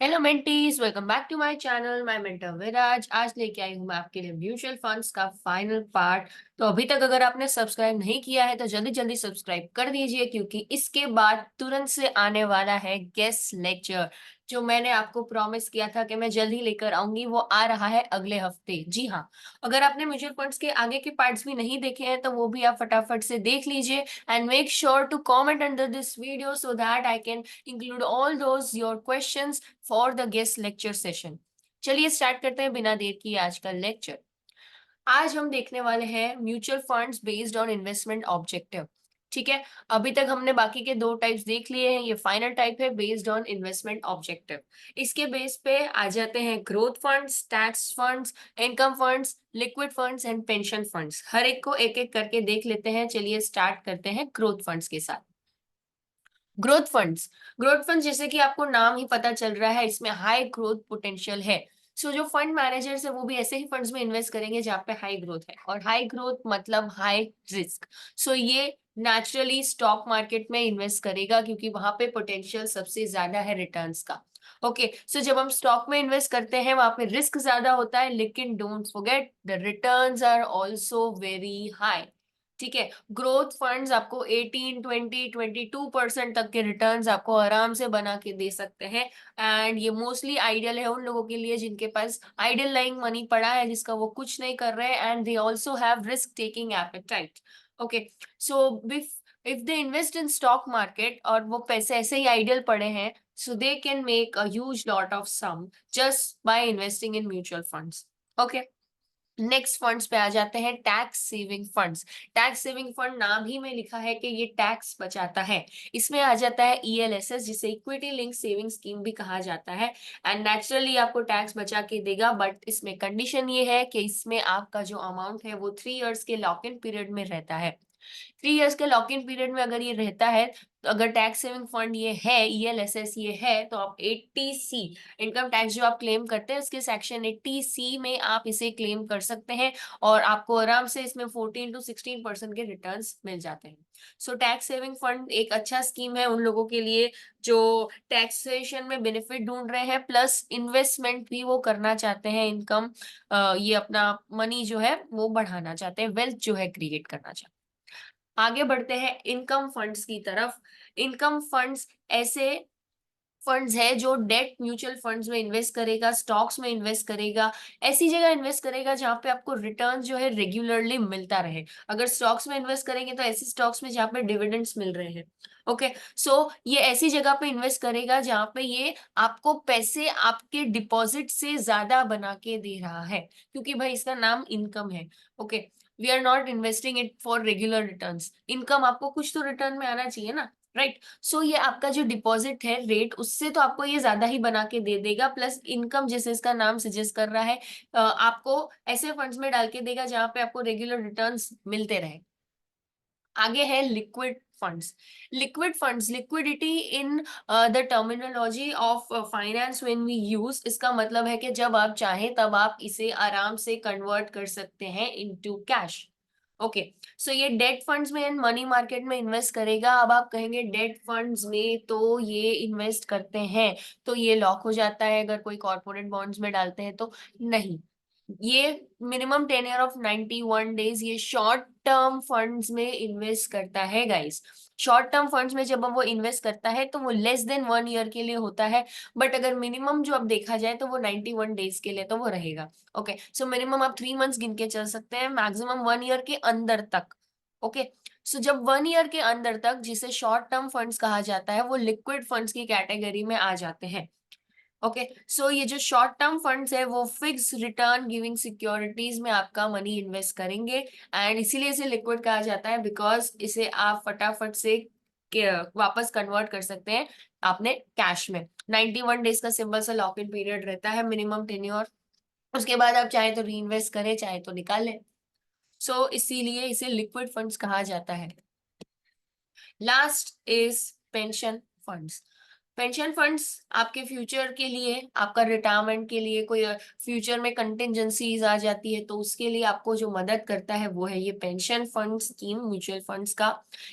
Hello mentees, welcome back to my channel. My mentor Viraj आज लेके आई हूँ मैं आपके लिए म्यूचुअल फंड्स का फाइनल पार्ट। तो अभी तक अगर आपने सब्सक्राइब नहीं किया है तो जल्दी जल्दी सब्सक्राइब कर दीजिए, क्योंकि इसके बाद तुरंत से आने वाला है गेस्ट लेक्चर। जो मैंने आपको प्रॉमिस किया था कि मैं जल्दी लेकर आऊंगी, वो आ रहा है अगले हफ्ते। जी हाँ, अगर आपने म्यूचुअल फंड्स के आगे के पार्ट्स भी नहीं देखे हैं तो वो भी आप फटाफट से देख लीजिए। And make sure to comment under this video so that I can include all those your questions for the guest lecture session. चलिए स्टार्ट करते हैं बिना देर किए आज का लेक्चर। आज हम देखने वाले हैं mutual funds based on investment objective. ठीक है, अभी तक हमने बाकी के दो टाइप्स देख लिए हैं, ये फाइनल टाइप है बेस्ड ऑन इन्वेस्टमेंट ऑब्जेक्टिव। इसके बेस पे आ जाते हैं growth funds, tax funds, income funds, liquid funds and pension funds. हर एक को एक एक करके देख लेते हैं। चलिए स्टार्ट करते हैं ग्रोथ फंड्स के साथ। ग्रोथ फंड्स जैसे कि आपको नाम ही पता चल रहा है, इसमें हाई ग्रोथ पोटेंशियल है। सो जो फंड मैनेजर्स है वो भी ऐसे ही फंड्स में इन्वेस्ट करेंगे जहाँ पे हाई ग्रोथ है, और हाई ग्रोथ मतलब हाई रिस्क। सो ये नेचुरली स्टॉक मार्केट में इन्वेस्ट करेगा, क्योंकि वहां पे पोटेंशियल सबसे ज्यादा है रिटर्न्स का। ओके, सो जब हम स्टॉक में इन्वेस्ट करते हैं वहां पे रिस्क ज्यादा होता है, लेकिन don't forget the returns are also very high. ठीक है, ग्रोथ फंड्स आपको 18, 20, 22% तक के रिटर्न्स आपको आराम से बना के दे सकते हैं। एंड ये मोस्टली आइडियल है उन लोगों के लिए जिनके पास आइडियल लाइंग मनी पड़ा है, जिसका वो कुछ नहीं कर रहे हैं, and they also have risk taking appetite. Okay, so if they invest in stock market और वो पैसे ऐसे ही आइडियल पड़े हैं, so they can make a huge lot of sum just by investing in mutual funds. Okay, next funds पे आ जाते हैं tax saving funds. Tax saving fund नाम ही में लिखा है कि ये टैक्स बचाता है। इसमें आ जाता है ईएलएसएस, जिसे इक्विटी लिंक सेविंग स्कीम भी कहा जाता है। एंड नेचुरली आपको टैक्स बचा के देगा, बट इसमें कंडीशन ये है कि इसमें आपका जो अमाउंट है वो 3 इयर्स के लॉक इन पीरियड में रहता है। 3 इयर्स के लॉक इन पीरियड में अगर ये रहता है, तो अगर टैक्स सेविंग फंड ये है, ईएलएसएस ये है, तो आप 80C इनकम टैक्स जो आप क्लेम करते हैं उसके सेक्शन 80C में आप इसे क्लेम कर सकते हैं, और आपको आराम से इसमें 14 to 16% के रिटर्न्स मिल जाते हैं। सो टैक्स सेविंग फंड एक अच्छा स्कीम है उन लोगों के लिए जो टैक्सेशन में बेनिफिट ढूंढ रहे हैं, प्लस इन्वेस्टमेंट भी वो करना चाहते हैं। इनकम, ये अपना मनी जो है वो बढ़ाना चाहते हैं, वेल्थ जो है क्रिएट करना चाहते हैं। आगे बढ़ते हैं इनकम फंड्स की तरफ। इनकम फंड्स ऐसे फंड्स है जो डेट म्यूचुअल फंड्स में इन्वेस्ट करेगा, स्टॉक्स में इन्वेस्ट करेगा, ऐसी जगह इन्वेस्ट करेगा जहां पे आपको रिटर्न जो है रेगुलरली मिलता रहे। अगर स्टॉक्स में इन्वेस्ट करेंगे तो ऐसे स्टॉक्स में जहां पे डिविडेंड्स मिल रहे हैं। ओके, सो ये ऐसी जगह पे इन्वेस्ट करेगा जहां पे ये आपको पैसे आपके डिपॉजिट से ज्यादा बना के दे रहा है, क्योंकि भाई इसका नाम इनकम है। Okay, we are not investing it for regular returns. Income आपको कुछ तो रिटर्न में आना चाहिए ना, राइट? सो ये आपका जो डिपॉजिट है रेट, उससे तो आपको ये ज्यादा ही बना के दे देगा, प्लस इनकम जैसे इसका नाम सजेस्ट कर रहा है, आपको ऐसे फंड्स में डाल के देगा जहां पे आपको रेगुलर रिटर्न्स मिलते रहे। आगे है liquid funds. Liquid funds, liquidity in the terminology of finance when we use, इसका मतलब है कि जब आप चाहें तब आप इसे आराम से कन्वर्ट कर सकते हैं इनटू कैश। ओके, सो ये डेट फंड्स में एंड मनी मार्केट में इन्वेस्ट करेगा। अब आप कहेंगे डेट फंड्स में तो ये इन्वेस्ट करते हैं तो ये लॉक हो जाता है अगर कोई कॉर्पोरेट बॉन्ड्स में डालते हैं तो? नहीं, ये मिनिमम टेन्योर ऑफ 91 डेज ये शॉर्ट टर्म फंड्स में इन्वेस्ट करता है गाइस। शॉर्ट टर्म फंड्स में जब वो इन्वेस्ट करता है तो वो लेस देन 1 ईयर के लिए होता है, बट अगर मिनिमम जो अब देखा जाए तो वो 91 डेज के लिए तो वो रहेगा। ओके, सो मिनिमम आप 3 मंथ्स गिन के चल सकते हैं, मैक्सिमम 1 ईयर के अंदर तक। ओके, सो जब 1 ईयर के अंदर तक, जिसे शॉर्ट टर्म फंड्स कहा जाता है, वो लिक्विड फंड्स की कैटेगरी में आ जाते हैं। ओके, सो ये जो शॉर्ट टर्म फंड्स है वो फिक्स रिटर्न गिविंग सिक्योरिटीज में आपका मनी इन्वेस्ट करेंगे, एंड इसीलिए इसे लिक्विड कहा जाता है, बिकॉज इसे आप फटाफट से वापस कन्वर्ट कर सकते हैं आपने कैश में। 91 डेज का सिंपल सा लॉक इन पीरियड रहता है, मिनिमम टेन्योर। उसके बाद आप चाहे तो री इन्वेस्ट करें, चाहे तो निकाल लें। सो इसीलिए इसे लिक्विड फंड्स कहा जाता है। Last is pension funds. Pension funds आपके फ्यूचर के लिए, आपका रिटायरमेंट के लिए, कोई फ्यूचर में कंटिजेंसीज आ जाती है तो उसके लिए आपको जो मदद करता है वो है ये pension fund scheme mutual funds का।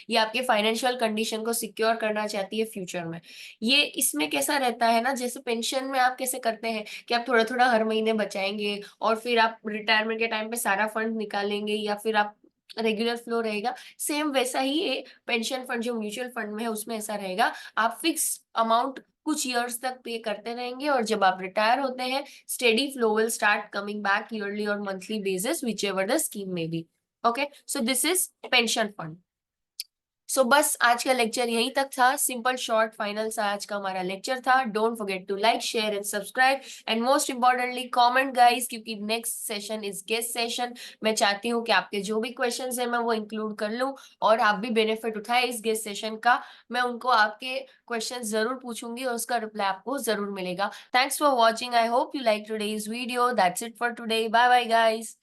ये आपके फाइनेंशियल कंडीशन को सिक्योर करना चाहती है फ्यूचर में। ये इसमें कैसा रहता है ना, जैसे पेंशन में आप कैसे करते हैं कि आप थोड़ा थोड़ा हर महीने बचाएंगे और फिर आप रिटायरमेंट के टाइम पे सारा फंड निकालेंगे, या फिर आप रेगुलर फ्लो रहेगा, सेम वैसा ही ये पेंशन फंड जो म्यूचुअल फंड में है उसमें ऐसा रहेगा। आप फिक्स अमाउंट कुछ इयर्स तक पे करते रहेंगे, और जब आप रिटायर होते हैं steady flow will start coming back yearly और monthly basis whichever the scheme में be. Okay, so this is pension fund. So बस आज का लेक्चर यहीं तक था, सिंपल शॉर्ट फाइनल सा आज का हमारा लेक्चर था। Don't forget to like share and subscribe and most importantly comment guys, क्योंकि next session is guest session. मैं चाहती हूँ कि आपके जो भी क्वेश्चंस है मैं वो इंक्लूड कर लूँ और आप भी बेनिफिट उठाए इस गेस्ट सेशन का। मैं उनको आपके क्वेश्चन जरूर पूछूंगी और उसका रिप्लाई आपको जरूर मिलेगा। Thanks for watching, I hope you like today's video. That's it for today, bye bye guys.